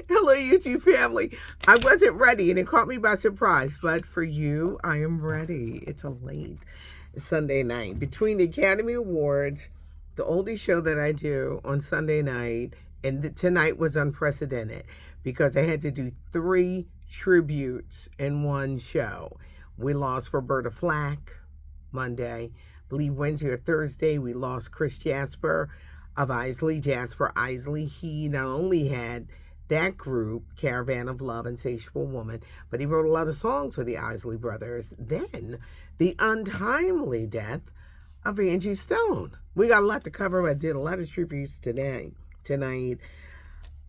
Hello, YouTube family. I wasn't ready and it caught me by surprise, but for you, I am ready. It's a late Sunday night. Between the Academy Awards, the oldie show that I do on Sunday night, and tonight was unprecedented because I had to do three tributes in one show. We lost Roberta Flack Monday. I believe Wednesday or Thursday, we lost Chris Jasper of Isley, Jasper Isley. He not only had that group, Caravan of Love, Insatiable Woman, but he wrote a lot of songs for the Isley Brothers. Then the untimely death of Angie Stone. We got a lot to cover. I did a lot of tributes tonight.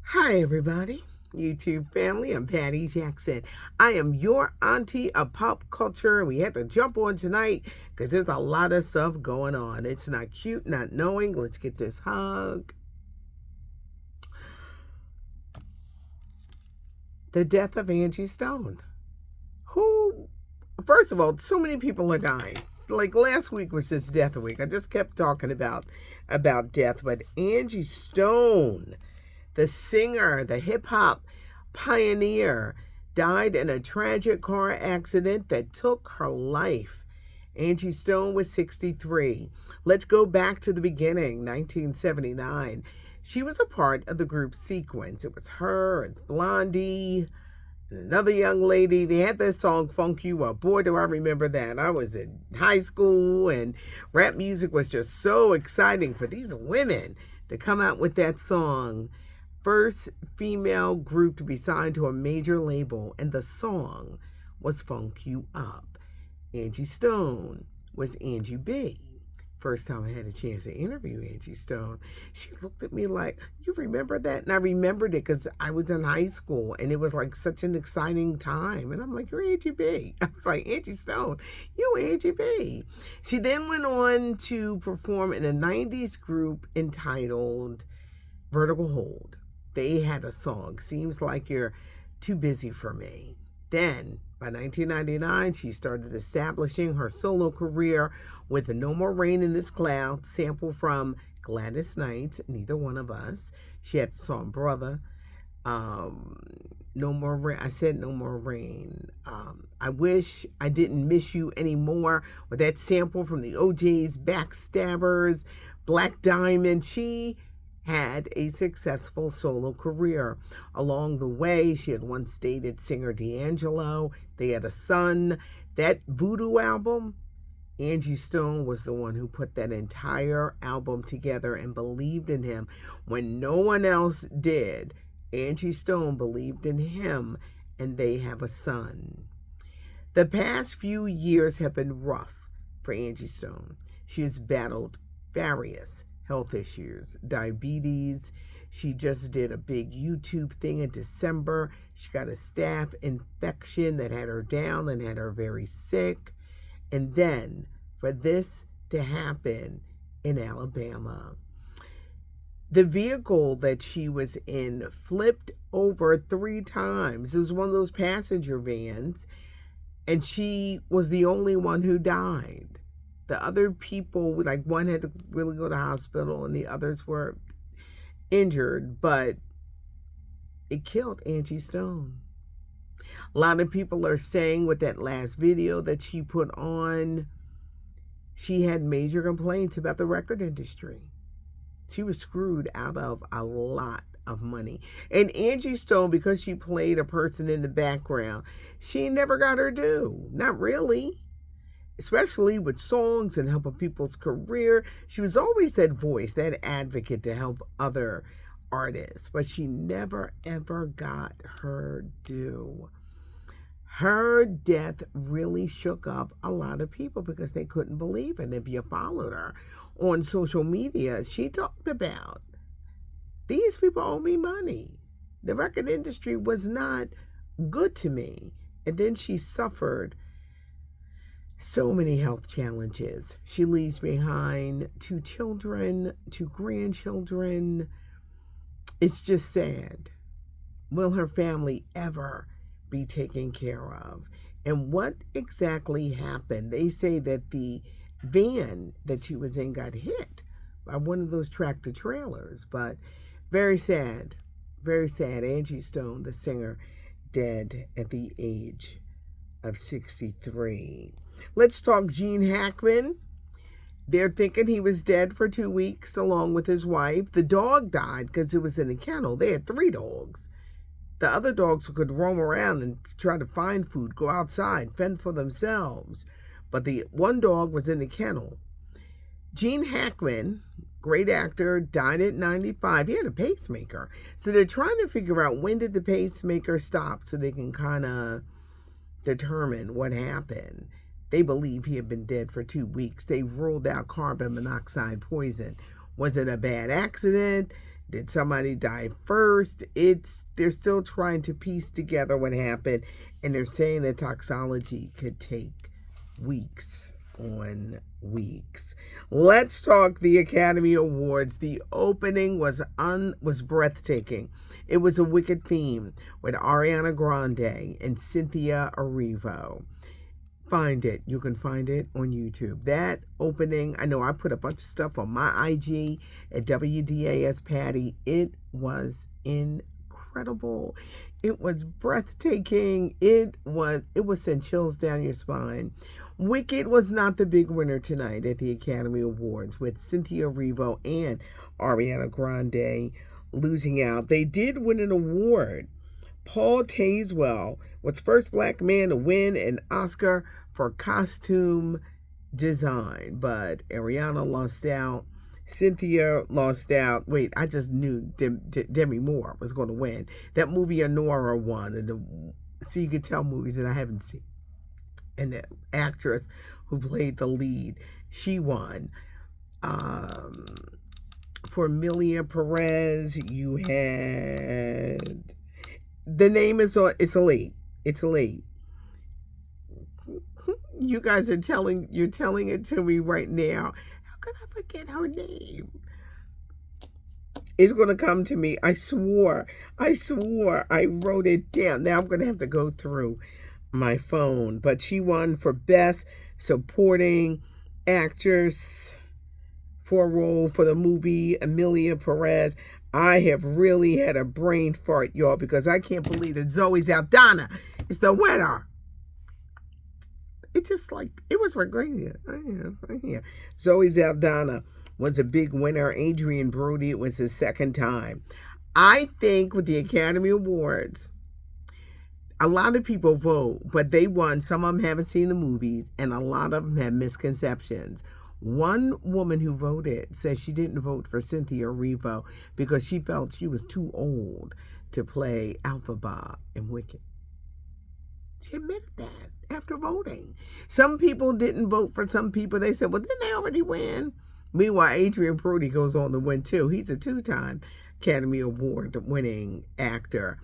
Hi, everybody. YouTube family, I'm Patty Jackson. I am your auntie of pop culture, and we had to jump on tonight because there's a lot of stuff going on. It's not cute, not knowing. Let's get this hug. The death of Angie Stone. Who, first of all, so many people are dying. Like last week was his death week. I just kept talking about death, but Angie Stone, the singer, the hip hop pioneer, died in a tragic car accident that took her life. Angie Stone was 63. Let's go back to the beginning, 1979. She was a part of the group Sequence. It was her, it's Blondie, another young lady. They had this song, Funk You Up. Boy, do I remember that. I was in high school, and rap music was just so exciting for these women to come out with that song. First female group to be signed to a major label, and the song was Funk You Up. Angie Stone was Angie B. First time I had a chance to interview Angie Stone, she looked at me like, you remember that? And I remembered it because I was in high school and it was like such an exciting time. And I'm like, you're Angie B. I was like, Angie Stone, you Angie B. She then went on to perform in a 90s group entitled Vertical Hold. They had a song, Seems Like You're Too Busy for Me. Then, by 1999, she started establishing her solo career with No More Rain in This Cloud, sample from Gladys Knight's Neither One of Us. She had the song Brother. No More Rain. I said No More Rain. I Wish I Didn't Miss You Anymore, with that sample from the OJ's Backstabbers, Black Diamond. She had a successful solo career. Along the way, she had once dated singer D'Angelo. They had a son. That Voodoo album, Angie Stone was the one who put that entire album together and believed in him when no one else did. Angie Stone believed in him, and they have a son. The past few years have been rough for Angie Stone. She has battled various health issues, diabetes. She just did a big YouTube thing in December. She got a staph infection that had her down and had her very sick. And then for this to happen in Alabama, the vehicle that she was in flipped over 3 times. It was one of those passenger vans, and she was the only one who died. The other people, like one had to really go to the hospital and the others were injured, but it killed Angie Stone. A lot of people are saying with that last video that she put on, she had major complaints about the record industry. She was screwed out of a lot of money. And Angie Stone, because she played a person in the background, she never got her due. Not really. Especially with songs and helping people's career. She was always that voice, that advocate to help other artists, but she never ever got her due. Her death really shook up a lot of people because they couldn't believe it. If you followed her on social media, she talked about, these people owe me money. The record industry was not good to me. And then she suffered so many health challenges. She leaves behind 2 children, 2 grandchildren. It's just sad. Will her family ever be taken care of? And what exactly happened? They say that the van that she was in got hit by one of those tractor trailers, but very sad. Very sad. Angie Stone, the singer, dead at the age of 63. Let's talk Gene Hackman. They're thinking he was dead for 2 weeks along with his wife. The dog died because it was in a kennel. They had 3 dogs. The other dogs could roam around and try to find food, go outside, fend for themselves. But the one dog was in the kennel. Gene Hackman, great actor, died at 95. He had a pacemaker. So they're trying to figure out when did the pacemaker stop so they can kind of determine what happened. They believe he had been dead for 2 weeks. They've ruled out carbon monoxide poison. Was it a bad accident? Did somebody die first? They're still trying to piece together what happened, and they're saying that toxicology could take weeks on weeks. Let's talk the Academy Awards. The opening was breathtaking. It was a wicked theme with Ariana Grande and Cynthia Erivo. Find it. You can find it on YouTube. That opening, I know I put a bunch of stuff on my IG at WDAS Patty. It was incredible. It was breathtaking. It sent chills down your spine. Wicked was not the big winner tonight at the Academy Awards, with Cynthia Erivo and Ariana Grande losing out. They did win an award. Paul Tazewell was first black man to win an Oscar for costume design, but Ariana lost out. Cynthia lost out. Wait, I just knew Demi Moore was going to win. That movie Honora won, and so you can tell movies that I haven't seen. And the actress who played the lead, she won. For Emilia Perez, you had... The name is on. It's late. It's late. You guys are telling it to me right now. How could I forget her name? It's going to come to me. I swore. I wrote it down. Now I'm going to have to go through my phone. But she won for Best Supporting Actress for a role for the movie Emilia Perez. I have really had a brain fart, y'all, because I can't believe that Zoe Saldana is the winner. It's just like, it was right here. Zoe Saldana was a big winner. Adrian Brody, it was his second time. I think with the Academy Awards, a lot of people vote, but they won. Some of them haven't seen the movies, and a lot of them have misconceptions. One woman who voted says she didn't vote for Cynthia Erivo because she felt she was too old to play Elphaba in Wicked. She admitted that after voting. Some people didn't vote for some people. They said, well, didn't they already win? Meanwhile, Adrian Brody goes on to win too. He's a 2-time Academy Award winning actor.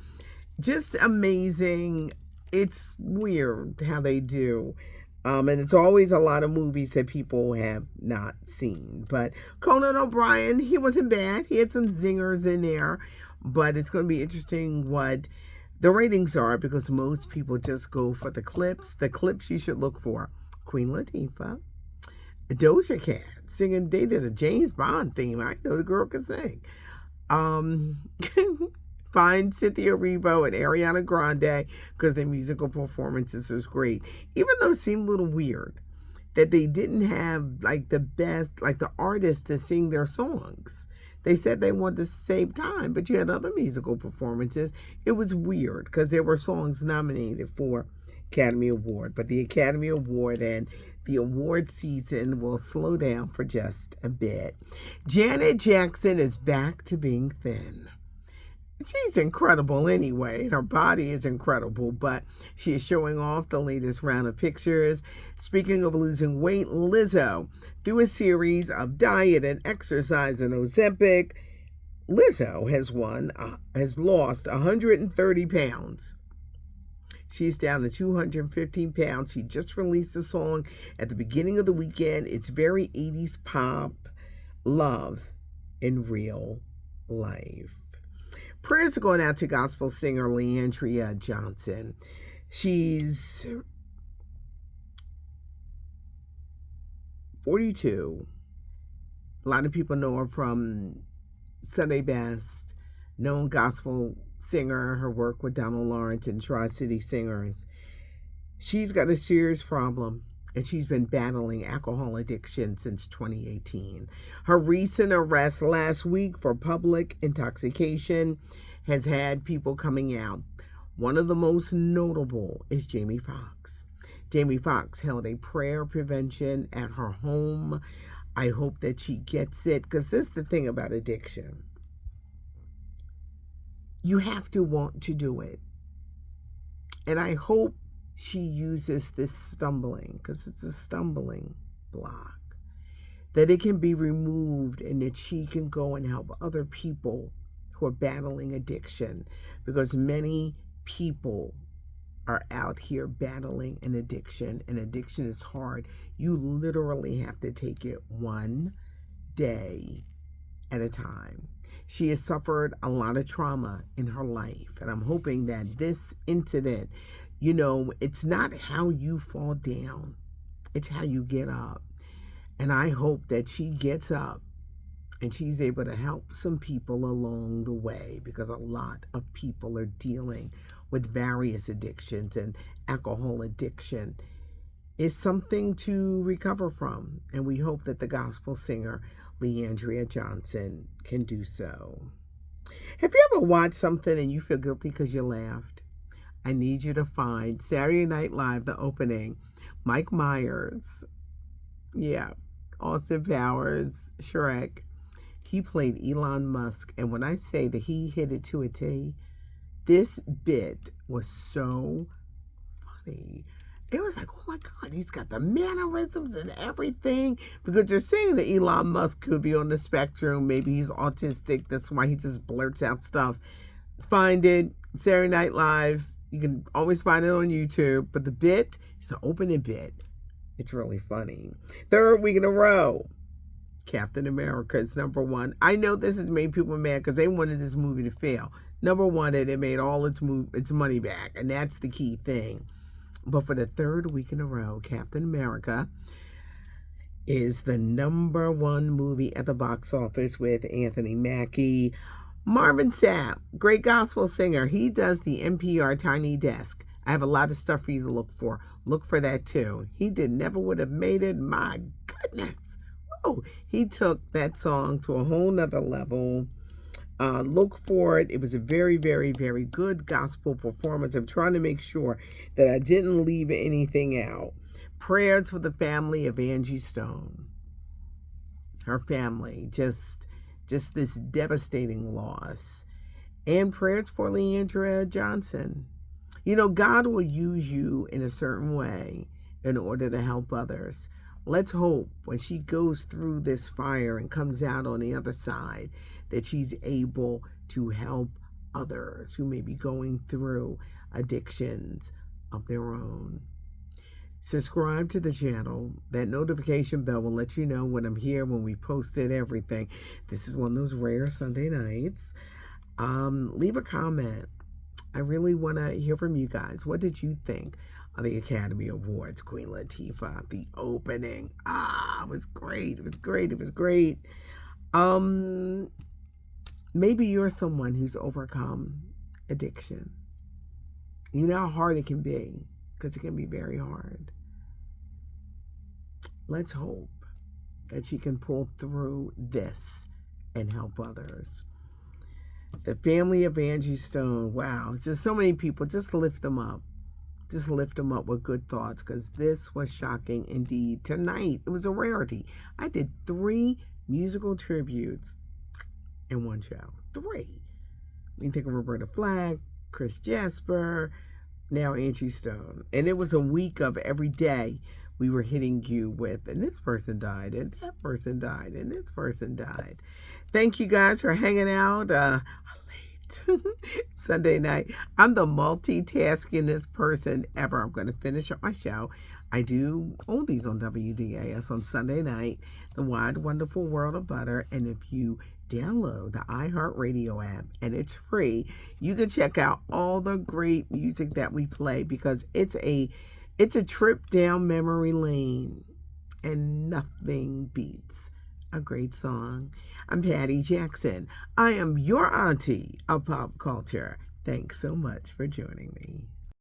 Just amazing. It's weird how they do. And it's always a lot of movies that people have not seen. But Conan O'Brien, he wasn't bad. He had some zingers in there. But it's going to be interesting what the ratings are, because most people just go for the clips. The clips you should look for: Queen Latifah, Doja Cat singing. They did a James Bond theme. I know the girl can sing. Find Cynthia Erivo and Ariana Grande, because their musical performances was great. Even though it seemed a little weird that they didn't have like the best, like the artists to sing their songs. They said they wanted to save time, but you had other musical performances. It was weird because there were songs nominated for Academy Award, but the Academy Award and the award season will slow down for just a bit. Janet Jackson is back to being thin. She's incredible anyway. Her body is incredible, but she is showing off the latest round of pictures. Speaking of losing weight, Lizzo, through a series of diet and exercise and Ozempic, Lizzo has lost 130 pounds. She's down to 215 pounds. She just released a song at the beginning of the weekend. It's very 80s pop, Love in Real Life. Prayers are going out to gospel singer Leandria Johnson. She's 42. A lot of people know her from Sunday Best, known gospel singer, her work with Donald Lawrence and Tri-City Singers. She's got a serious problem, and she's been battling alcohol addiction since 2018. Her recent arrest last week for public intoxication has had people coming out. One of the most notable is Jamie Foxx. Jamie Foxx held a prayer prevention at her home. I hope that she gets it, because this is the thing about addiction. You have to want to do it. And I hope she uses this stumbling, because it's a stumbling block, that it can be removed and that she can go and help other people who are battling addiction, because many people are out here battling an addiction, and addiction is hard. You literally have to take it one day at a time. She has suffered a lot of trauma in her life, and I'm hoping that this incident, it's not how you fall down, it's how you get up. And I hope that she gets up and she's able to help some people along the way, because a lot of people are dealing with various addictions, and alcohol addiction is something to recover from. And we hope that the gospel singer Leandria Johnson can do so. Have you ever watched something and you feel guilty because you laughed? I need you to find Saturday Night Live, the opening. Mike Myers, Austin Powers, Shrek. He played Elon Musk, and when I say that he hit it to a T, this bit was so funny. It was like, oh my God, he's got the mannerisms and everything, because they're saying that Elon Musk could be on the spectrum. Maybe he's autistic. That's why he just blurts out stuff. Find it, Saturday Night Live. You can always find it on YouTube. But the bit, it's an opening bit. It's really funny. Third week in a row, Captain America is number one. I know this has made people mad because they wanted this movie to fail. Number one, that it made all its money back, and that's the key thing. But for the third week in a row, Captain America is the number one movie at the box office with Anthony Mackie. Marvin Sapp, great gospel singer. He does the NPR Tiny Desk. I have a lot of stuff for you to look for. Look for that too. He never would have made it. My goodness. Whoa. He took that song to a whole nother level. Look for it. It was a very, very, very good gospel performance. I'm trying to make sure that I didn't leave anything out. Prayers for the family of Angie Stone. Her family, just this devastating loss. And prayers for Leandria Johnson. God will use you in a certain way in order to help others. Let's hope when she goes through this fire and comes out on the other side, that she's able to help others who may be going through addictions of their own. Subscribe to the channel. That notification bell will let you know when I'm here, when we posted everything. This is one of those rare Sunday nights. Leave a comment. I really want to hear from you guys. What did you think of the Academy Awards, Queen Latifah, the opening? It was great. It was great. It was great. Maybe you're someone who's overcome addiction. You know how hard it can be, because it can be very hard. Let's hope that you can pull through this and help others. The family of Angie Stone, wow, it's just so many people. Just lift them up. Just lift them up with good thoughts, because this was shocking indeed. Tonight, it was a rarity. I did 3 musical tributes in one show. 3. You think of Roberta Flack, Chris Jasper, now Angie Stone. And it was a week of every day we were hitting you with, and this person died, and that person died, and this person died. Thank you guys for hanging out late Sunday night. I'm the multitaskingest person ever. I'm going to finish up my show. I do oldies on WDAS on Sunday night, The Wide Wonderful World of Butter. And if you download the iHeartRadio app, and it's free, you can check out all the great music that we play, because it's a trip down memory lane, and nothing beats a great song. I'm Patty Jackson. I am your auntie of pop culture. Thanks so much for joining me.